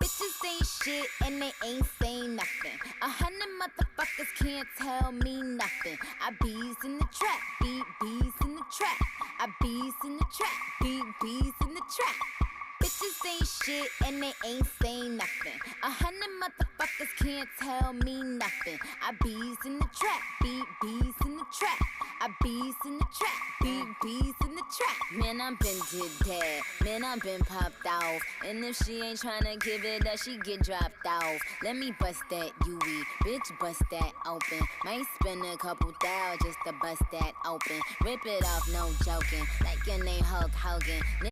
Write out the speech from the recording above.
Bitches ain't shit and they ain't saying nothing. 100 motherfuckers can't tell me nothing. I bees in the trap, bees in the trap. I bees in the trap, bees in the trap. Bitches ain't shit and they ain't saying nothing. 100 motherfuckers can't tell me nothing. I bees in the trap, bees in the trap. I bees in the trap, bees in the trap. Man, I'm been did that. Man, I'm been popped off. And if she ain't tryna give it up, she get dropped off. Let me bust that UE, bitch, bust that open. Might spend a couple thou just to bust that open. Rip it off, no joking. Like your name Hulk Hogan.